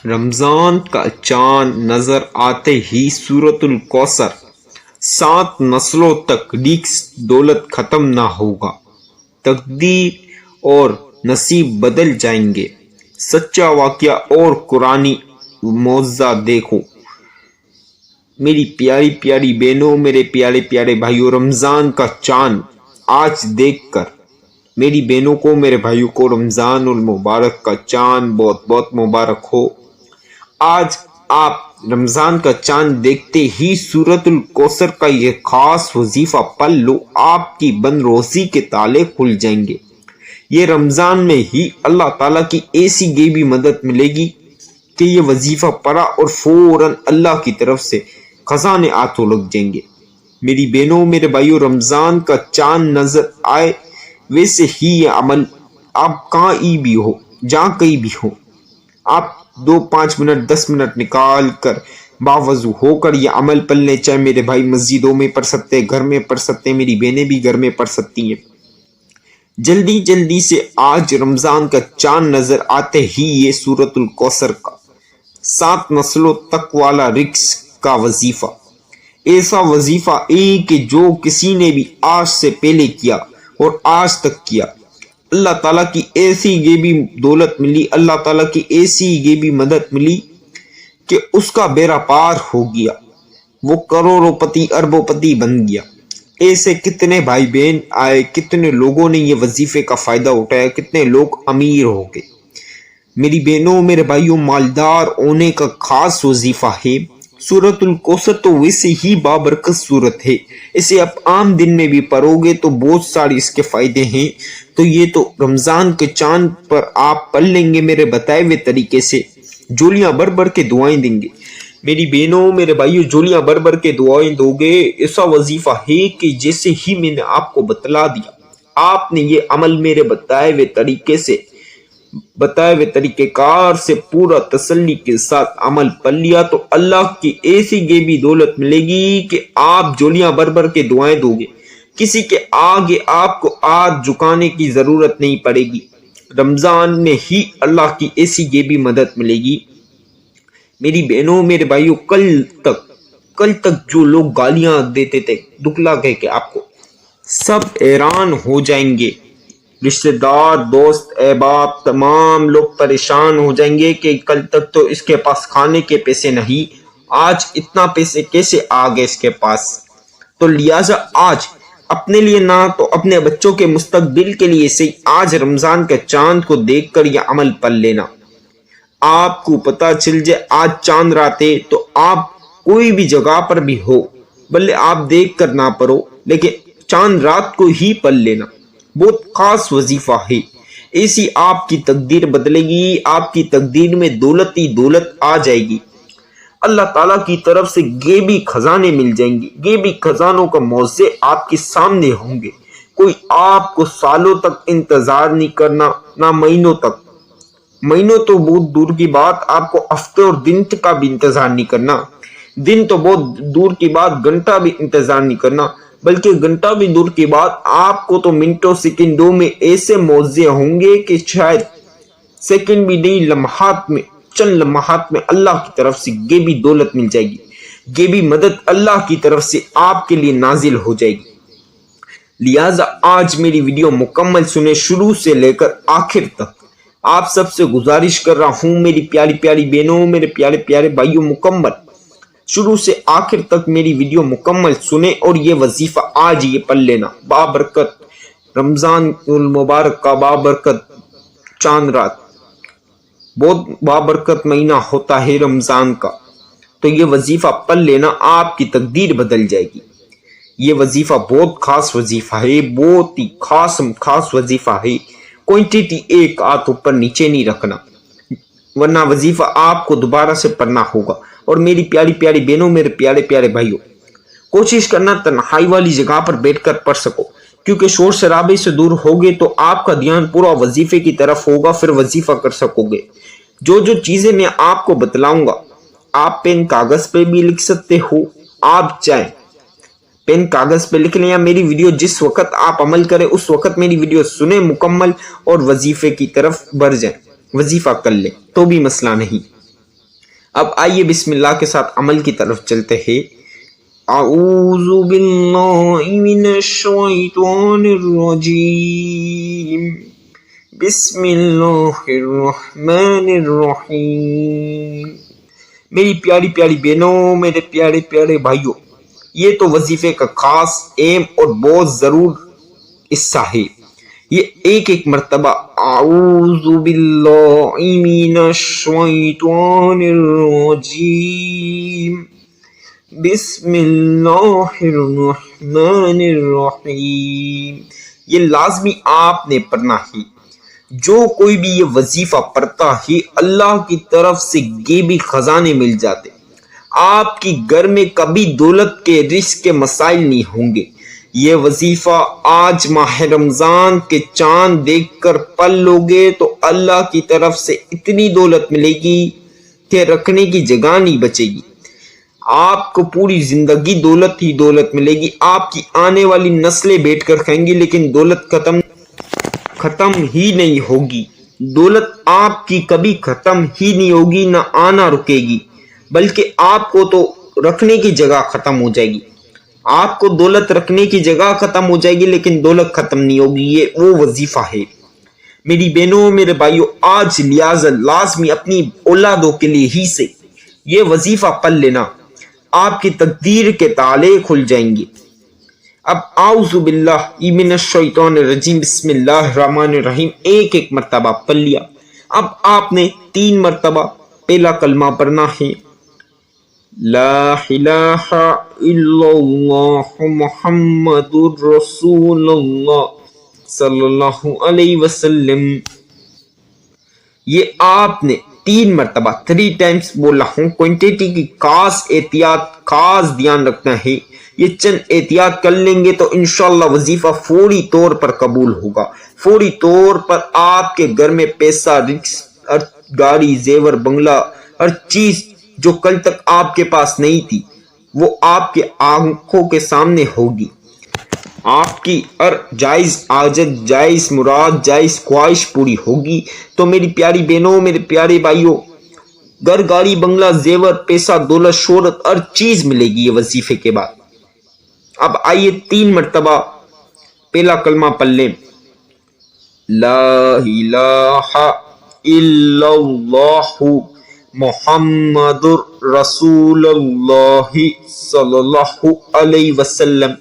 رمضان کا چاند نظر آتے ہی سورۃ الکوثر 7 نسلوں تک رزق دولت ختم نہ ہوگا، تقدیر اور نصیب بدل جائیں گے۔ سچا واقعہ اور قرآنی معجزہ دیکھو۔ میری پیاری پیاری بہنوں، میرے پیارے پیارے بھائیوں، رمضان کا چاند آج دیکھ کر میری بہنوں کو، میرے بھائیوں کو رمضان المبارک کا چاند بہت بہت مبارک ہو۔ آج آپ رمضان کا چاند دیکھتے ہی سورۃ الکوثر کا یہ خاص وظیفہ پڑھ لو، آپ کی بند روزی کے تالے کھل جائیں گے۔ یہ رمضان میں ہی اللہ تعالیٰ کی ایسی غیبی مدد ملے گی کہ یہ وظیفہ پڑھا اور فوراً اللہ کی طرف سے خزانے ہاتھوں لگ جائیں گے۔ میری بہنوں، میرے بھائیوں، رمضان کا چاند نظر آئے ویسے ہی یہ عمل آپ کہیں بھی ہو، جہاں کہیں بھی ہو، آپ 2-5 منٹ 10 منٹ نکال کر باوضو ہو کر یہ عمل پڑھ لیں۔ چاہے میرے بھائی مسجدوں میں پڑھ سکتے ہیں، گھر میں پڑھ سکتے ہیں، میری بہنیں بھی گھر میں پڑھ سکتی ہیں۔ جلدی جلدی سے آج رمضان کا چاند نظر آتے ہی یہ سورۃ الکوثر کا 7 نسلوں تک والا رزق کا وظیفہ، ایسا وظیفہ ایک کہ جو کسی نے بھی آج سے پہلے کیا اور آج تک کیا، اللہ تعالیٰ کی ایسی غیبی دولت ملی، اللہ تعالیٰ کی ایسی غیبی مدد ملی کہ اس کا بیڑا پار ہو گیا، وہ کروڑوں پتی اربوں پتی بن گیا۔ ایسے کتنے بھائی بہن آئے، کتنے لوگوں نے یہ وظیفے کا فائدہ اٹھایا، کتنے لوگ امیر ہو گئے۔ میری بہنوں، میرے بھائیوں، مالدار ہونے کا خاص وظیفہ ہے۔ سورۃ الکوثر تو ویسے ہی بابرکت سورت ہے، اسے آپ عام دن میں بھی پڑھو گے تو بہت سارے اس کے فائدے ہیں۔ تو یہ تو رمضان کے چاند پر آپ پڑھ لیں گے میرے بتائے ہوئے طریقے سے، جولیاں بھر بھر کے دعائیں دیں گے۔ میری بہنوں، میرے بھائیوں، جولیاں بھر بھر کے دعائیں دو گے، ایسا وظیفہ ہے کہ جیسے ہی میں نے آپ کو بتلا دیا، آپ نے یہ عمل میرے بتائے ہوئے طریقے کار سے پورا تسلی کے ساتھ عمل پڑھ لیا تو اللہ کی ایسی غیبی دولت ملے گی کہ آپ جولیاں بھر بھر کے دعائیں دو گے، کسی کے آگے آپ کو ہاتھ جھکانے کی ضرورت نہیں پڑے گی۔ رمضان میں ہی اللہ کی ایسی غیبی مدد ملے گی۔ میری بہنوں، میرے بھائیوں، کل تک جو لوگ گالیاں دیتے تھے دکھلا کہہ کے آپ کو، سب حیران ہو جائیں گے۔ رشتہ دار، دوست، احباب، تمام لوگ پریشان ہو جائیں گے کہ کل تک تو اس کے پاس کھانے کے پیسے نہیں، آج اتنا پیسے کیسے آ گئے اس کے پاس۔ تو لہٰذا آج اپنے لیے نہ تو اپنے بچوں کے مستقبل کے لیے سے آج رمضان کے چاند کو دیکھ کر یہ عمل پڑھ لینا۔ آپ کو پتہ چل جائے آج چاند رات ہے تو آپ کوئی بھی جگہ پر بھی ہو، بلے آپ دیکھ کر نہ پڑھو لیکن چاند رات کو ہی پڑھ لینا، بہت خاص وظیفہ ہے۔ ایسی آپ کی تقدیر بدلے گی، آپ کی تقدیر میں دولت ہی دولت آ جائے گی۔ اللہ تعالیٰ کی طرف سے غیبی خزانے مل جائیں گے، غیبی خزانوں کا معاوضے آپ کے سامنے ہوں گے۔ کوئی آپ کو سالوں تک انتظار نہیں کرنا، نہ مہینوں تک، مہینوں تو بہت دور کی بات، آپ کو ہفتے اور دن کا بھی انتظار نہیں کرنا، دن تو بہت دور کی بات، گھنٹہ بھی انتظار نہیں کرنا، بلکہ گھنٹہ بھی دور کی بات، آپ کو تو منٹوں سیکنڈوں میں ایسے معاوضے ہوں گے کہ شاید سیکنڈ بھی نہیں، لمحات میں، چند لمحات میں اللہ کی طرف سے غیبی دولت مل جائے گی، غیبی مدد اللہ کی طرف سے آپ کے لیے نازل ہو جائے گی۔ لہٰذا آج میری ویڈیو مکمل سنیں، شروع سے لے کر آخر تک۔ آپ سب سے گزارش کر رہا ہوں میری پیاری پیاری بہنوں، میرے پیارے پیارے بھائیوں، مکمل شروع سے آخر تک میری ویڈیو مکمل سنیں اور یہ وظیفہ آج یہ پڑھ لینا۔ بابرکت رمضان المبارک کا بابرکت چاند رات، بہت بابرکت مہینہ ہوتا ہے رمضان کا، تو یہ وظیفہ پڑھ لینا، آپ کی تقدیر بدل جائے گی۔ یہ وظیفہ بہت خاص وظیفہ ہے، بہت ہی خاص وظیفہ ہے۔ کوانٹٹی ایک ہاتھ اوپر نیچے نہیں رکھنا، ورنہ وظیفہ آپ کو دوبارہ سے پڑھنا ہوگا۔ اور میری پیاری پیاری بہنوں، میرے پیارے پیارے بھائیوں، کوشش کرنا تنہائی والی جگہ پر بیٹھ کر پڑھ سکو، کیونکہ شور شرابے سے دور ہوگے تو آپ کا دھیان پورا وظیفے کی طرف ہوگا، پھر وظیفہ کر سکو گے۔ جو چیزیں میں آپ کو بتلاؤں گا، آپ پین کاغذ پہ بھی لکھ سکتے ہو، آپ چاہیں پین کاغذ پہ لکھ لیں، یا میری ویڈیو جس وقت آپ عمل کریں اس وقت میری ویڈیو سنیں مکمل اور وظیفے کی طرف بڑھ جائیں، وظیفہ کر لیں تو بھی مسئلہ نہیں۔ اب آئیے بسم اللہ کے ساتھ عمل کی طرف چلتے ہیں۔ اعوذ باللہ من الشیطان الرجیم، بسم اللہ الرحمن الرحیم۔ میری پیاری پیاری بہنوں، میرے پیارے پیارے بھائیوں، یہ تو وظیفے کا خاص اہم اور بہت ضرور حصہ ہے۔ یہ ایک ایک مرتبہ اعوذ باللہ من الشیطان الرجیم، بسم اللہ الرحمن الرحیم، یہ لازمی آپ نے پڑھنا ہے۔ جو کوئی بھی یہ وظیفہ پڑھتا ہے اللہ کی طرف سے غیبی خزانے مل جاتے، آپ کی گھر میں کبھی دولت کے رزق کے مسائل نہیں ہوں گے۔ یہ وظیفہ آج ماہ رمضان کے چاند دیکھ کر پڑھ لو گے تو اللہ کی طرف سے اتنی دولت ملے گی کہ رکھنے کی جگہ نہیں بچے گی۔ آپ کو پوری زندگی دولت ہی دولت ملے گی۔ آپ کی آنے والی نسلیں بیٹھ کر کھائیں گی لیکن دولت ختم ہی نہیں ہوگی۔ دولت آپ کی کبھی ختم ہی نہیں ہوگی، نہ آنا رکے گی، بلکہ آپ کو تو رکھنے کی جگہ ختم ہو جائے گی۔ آپ کو دولت رکھنے کی جگہ ختم ہو جائے گی لیکن دولت ختم نہیں ہوگی۔ یہ وہ وظیفہ ہے میری بہنوں، میرے بھائیوں، آج لہٰذا لازمی اپنی اولادوں کے لیے ہی سے یہ وظیفہ پڑھ لینا، آپ کی تقدیر کے تالے کھل جائیں گے۔ اب اعوذ باللہ من الشیطان الرجیم، بسم اللہ الرحمن الرحیم ایک ایک مرتبہ پڑھ لیا۔ اب آپ نے 3 مرتبہ پہلا کلمہ پڑھنا ہے، لا الہ الا اللہ محمد رسول اللہ صلی اللہ علیہ وسلم۔ یہ آپ نے 3 مرتبہ 3 ٹائمز بولا ہوں۔ کوانٹیٹی کی خاص احتیاط، خاص دھیان رکھنا ہے۔ یہ چند احتیاط کر لیں گے تو انشاءاللہ وظیفہ فوری طور پر قبول ہوگا۔ فوری طور پر آپ کے گھر میں پیسہ، رزق، گاڑی، زیور، بنگلہ، ہر چیز جو کل تک آپ کے پاس نہیں تھی وہ آپ کے آنکھوں کے سامنے ہوگی۔ آپ کی ہر جائز حاجت، جائز مراد، جائز خواہش پوری ہوگی۔ تو میری پیاری بہنوں، میرے پیارے بھائیوں، گھر، گاڑی، بنگلہ، زیور، پیسہ، دولت، شہرت، ہر چیز ملے گی یہ وظیفے کے بعد۔ اب آئیے 3 مرتبہ پہلا کلمہ پڑھ لیں، لا الہ الا اللہ محمد رسول اللہ صلی اللہ علیہ وسلم۔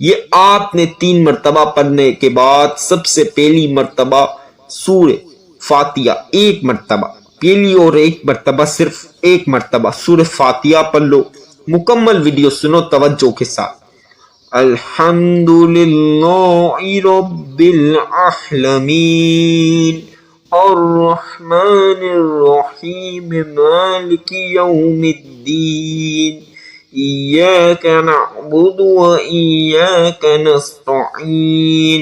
یہ آپ نے 3 مرتبہ پڑھنے کے بعد سب سے پہلی مرتبہ سورہ فاتحہ 1 مرتبہ، پہلی اور 1 مرتبہ، صرف 1 مرتبہ سورہ فاتحہ پڑھ لو۔ مکمل ویڈیو سنو توجہ کے ساتھ۔ الحمدللہ رب العالمین الرحمن الرحیم مالک یوم الدین ایاک نعبد و ایاک نستعین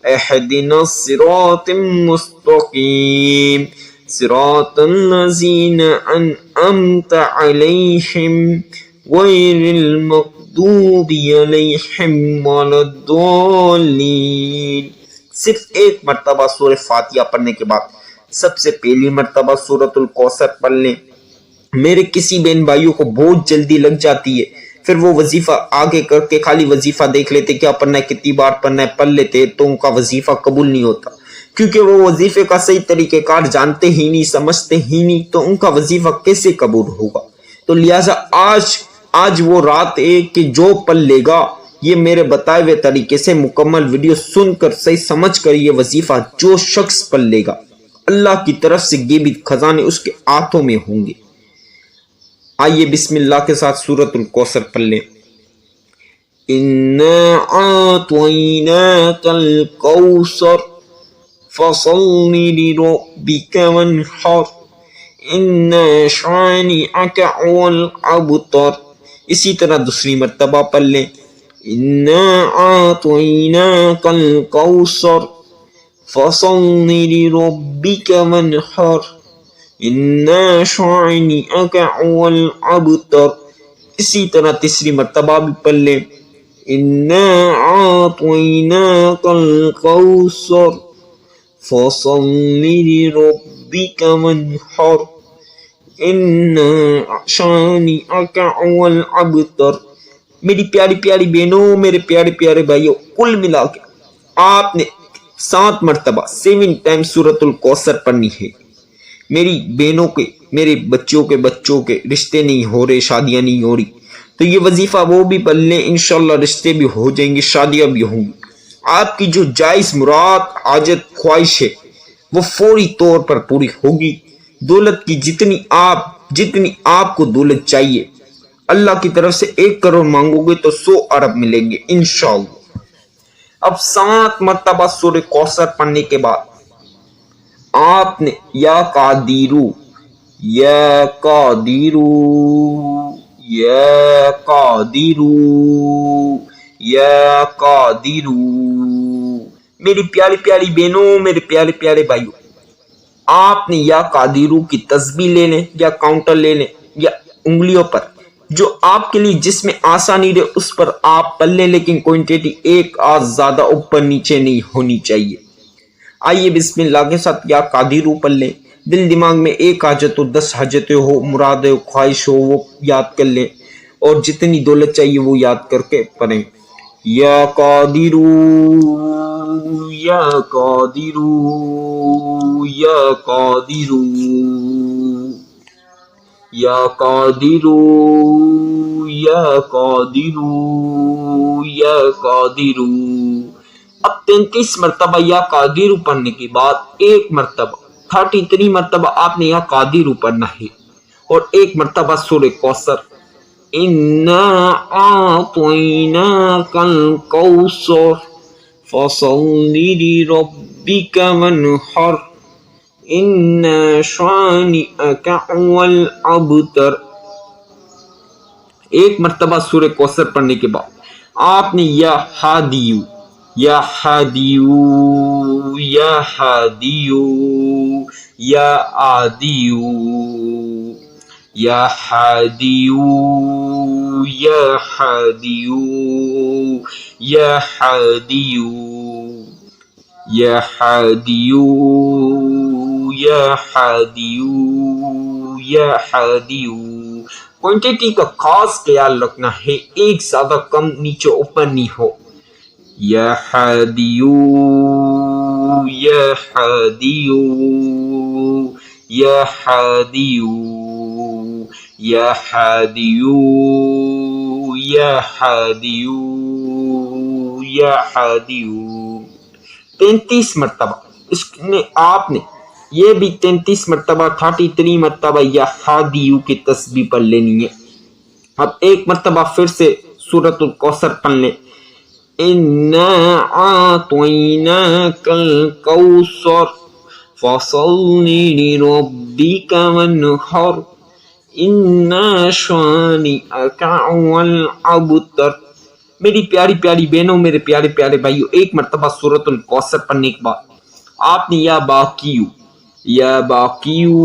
اہدنا الصراط المستقیم صراط الذین انعمت علیہم غیر المغضوب علیہم ولا الضالین۔ صرف 1 مرتبہ سورہ فاتحہ پڑھنے کے بعد سب سے پہلی مرتبہ سورۃ الکوثر پڑھ لیں۔ میرے کسی بہن بھائیوں کو بہت جلدی لگ جاتی ہے، پھر وہ وظیفہ آگے کر کے خالی وظیفہ دیکھ لیتے، کیا پڑھنا ہے، کتنی بار پڑھنا ہے، پڑھ لیتے تو ان کا وظیفہ قبول نہیں ہوتا، کیونکہ وہ وظیفے کا صحیح طریقہ کار جانتے ہی نہیں، سمجھتے ہی نہیں، تو ان کا وظیفہ کیسے قبول ہوگا۔ تو لہٰذا آج وہ رات ہے کہ جو پڑھ لے گا یہ میرے بتائے ہوئے طریقے سے مکمل ویڈیو سن کر صحیح سمجھ کر یہ وظیفہ جو شخص پڑھ لے گا اللہ کی طرف سے غیبی خزانے اس کے ہاتھوں میں ہوں گے۔ آئیے بسم اللہ کے ساتھ سورۃ الکوثر پڑھ لیں۔ اِنَّا أَعْطَيْنَاكَ الْكَوْثَرَ فَصَلِّ لِرَبِّكَ وَانْحَرْ إِنَّ شَانِئَكَ هُوَ الْأَبْتَرُ۔ اسی طرح دوسری مرتبہ پڑھ لیں، اِنَّا أَعْطَيْنَاكَ الْكَوْثَرَ فَصَلِّ لِرَبِّكَ وَانْحَرْ إِنَّ شَانِئَكَ هُوَ الْأَبْتَرُ۔ اسی طرح تیسری مرتبہ بھی پڑھ لیں، اِنَّا أَعْطَيْنَاكَ الْكَوْثَرَ فَصَلِّ لِرَبِّكَ وَانْحَرْ ان شانئک هو الابتر۔ میری پیاری پیاری بہنوں، میرے پیارے پیارے بھائیوں، کل ملا کے آپ نے 7 مرتبہ 7 ٹائم سورۃ الکوثر پڑھنی ہے۔ میری بہنوں کے، میرے بچوں کے رشتے نہیں ہو رہے، شادیاں نہیں ہو رہی، تو یہ وظیفہ وہ بھی پڑھ لیں، انشاءاللہ رشتے بھی ہو جائیں گے، شادیاں بھی ہوں گی۔ آپ کی جو جائز مراد، حاجت، خواہش ہے وہ فوری طور پر پوری ہوگی۔ دولت کی جتنی آپ کو دولت چاہیے، اللہ کی طرف سے 1 کروڑ مانگو گے تو 100 ارب ملیں گے انشاءاللہ۔ اب 7 مرتبہ سورہ کوثر پڑھنے کے بعد آپ نے یا قادیرو یا قادیرو یا قادیرو یا قادیرو، میری پیاری پیاری بہنوں، میرے پیارے پیارے بھائیوں، آپ نے یا قادیرو کی تسبیح لے لیں یا کاؤنٹر لے لیں یا انگلیوں پر جو آپ کے لیے جس میں آسانی رہے اس پر آپ پڑھ لیں، لیکن کوانٹٹی 1 آدھ زیادہ اوپر نیچے نہیں ہونی چاہیے۔ آئیے بسم اللہ کے ساتھ یا قادیرو پڑھ لیں۔ دل دماغ میں 1 حاجت ہو، 10 حاجتیں ہو، مراد ہو، خواہش ہو، وہ یاد کر لیں، اور جتنی دولت چاہیے وہ یاد کر کے پڑھیں۔ یا قادرو یا قادرو یا قادرو یا قادرو یا قادرو یا قادرو۔ اب 33 مرتبہ یا قادرو پڑھنے کے بعد 1 مرتبہ 33 مرتبہ آپ نے یا قادرو پڑھنا ہے، اور 1 مرتبہ سورہ کوثر، اِنَّا أَعْطَيْنَاكَ الْكَوْثَرَ فَصَلِّ لِرَبِّكَ وَانْحَرْ إِنَّ شَانِئَكَ هُوَ الْأَبْتَرُ۔ 1 مرتبہ سورہ کوثر پڑھنے کے بعد آپ نے یا ہادیو یا ہادیو یا ہادیو یا آدیو یا ہادیو یا ہادیو یا ہادیو یا ہادیو یا ہادیو یا ہادیو۔ کوانٹٹی کا خاص خیال رکھنا ہے، 1 زیادہ کم نیچے اوپر نہیں ہو۔ یا ہادیو یا ہادیو یا ہادیو یا ہادیو یا ہادیو یا ہادیو۔ 33 مرتبہ اس نے آپ نے یہ بھی 33 مرتبہ 33 مرتبہ یا ہادیو کی تسبیح پڑھ لینی ہے۔ اب 1 مرتبہ پھر سے سورۃ الکوثر پڑھ لیں۔ اِنَّا أَعْطَيْنَاكَ الْكَوْثَرَ فَصَلِّ لِرَبِّكَ وَانْحَرْ إِنَّ شَانِئَكَ هُوَ الْأَبْتَرُ۔ میری پیاری پیاری بہنوں، میرے پیارے پیارے بھائیوں، 1 مرتبہ سورۃ الکوثر پڑھنے کے بعد آپ نے یا باقیو یا باقیو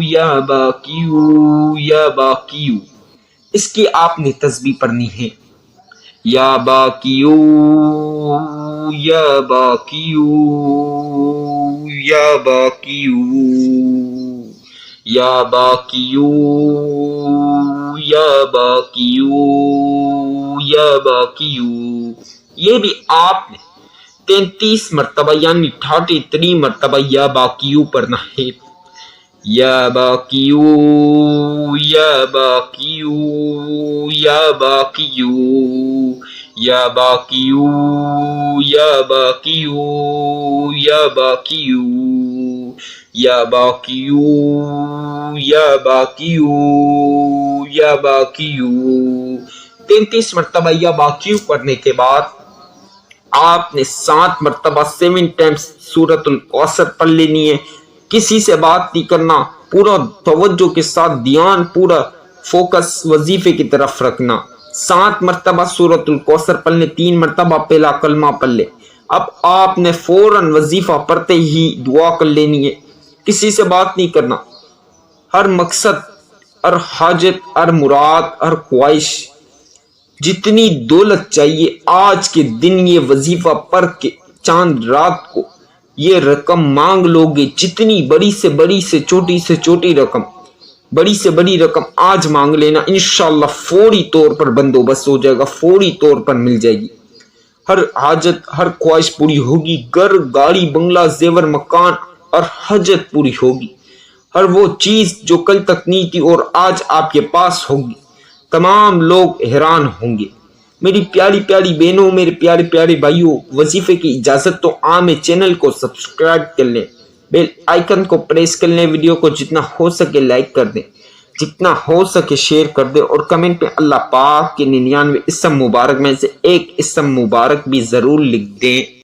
یا باقیو یا باقیو، اس کی آپ نے تسبیح پڑھنی ہے۔ یا باقیو یا باقیو یا باقیو یا باقیو یا باقیو یا باقیو، یہ بھی آپ نے 33 مرتبہ یعنی 33 مرتبہ یا باقیو پڑھنا ہے۔ یا باقیو یا باقیو یا باقیو یا باقیو یا باقیو یا باقیو یا باقیو یا باقیو یا باقیو۔ 33 مرتبہ یا باقیو پڑھنے کے بعد آپ نے 7 مرتبہ 7 ٹائمز سورۃ الکوثر پڑھ لینی ہے۔ کسی سے بات نہیں کرنا، پورا توجہ کے ساتھ دھیان، پورا فوکس وظیفے کی طرف رکھنا۔ 7 مرتبہ سورۃ الکوثر پڑھ لیں، 3 مرتبہ پہلا کلمہ پڑھ لیں۔ اب آپ نے فوراً وظیفہ پڑھتے ہی دعا کر لینی ہے، کسی سے بات نہیں کرنا۔ ہر مقصد، ہر حاجت، ہر مراد، ہر خواہش، جتنی دولت چاہیے آج کے دن یہ وظیفہ پڑھ کے چاند رات کو یہ رقم مانگ لو گے، جتنی بڑی سے چھوٹی رقم بڑی سے بڑی رقم آج مانگ لینا، انشاءاللہ فوری طور پر بندوبست ہو جائے گا، فوری طور پر مل جائے گی۔ ہر حاجت، ہر خواہش پوری ہوگی، گھر، گاڑی، بنگلہ، زیور، مکان اور حاجت پوری ہوگی۔ ہر وہ چیز جو کل تک نہیں تھی اور آج آپ کے پاس ہوگی۔ تمام لوگ حیران ہوں گے۔ میری پیاری پیاری بہنوں، میرے پیارے پیارے بھائیوں، وظیفے کی اجازت تو عام چینل کو سبسکرائب کر لیں، بیل آئیکن کو پریس کر لیں، ویڈیو کو جتنا ہو سکے لائک کر دیں، جتنا ہو سکے شیئر کر دیں، اور کمنٹ میں اللہ پاک کے 99 اسم مبارک میں سے ایک اسم مبارک بھی ضرور لکھ دیں۔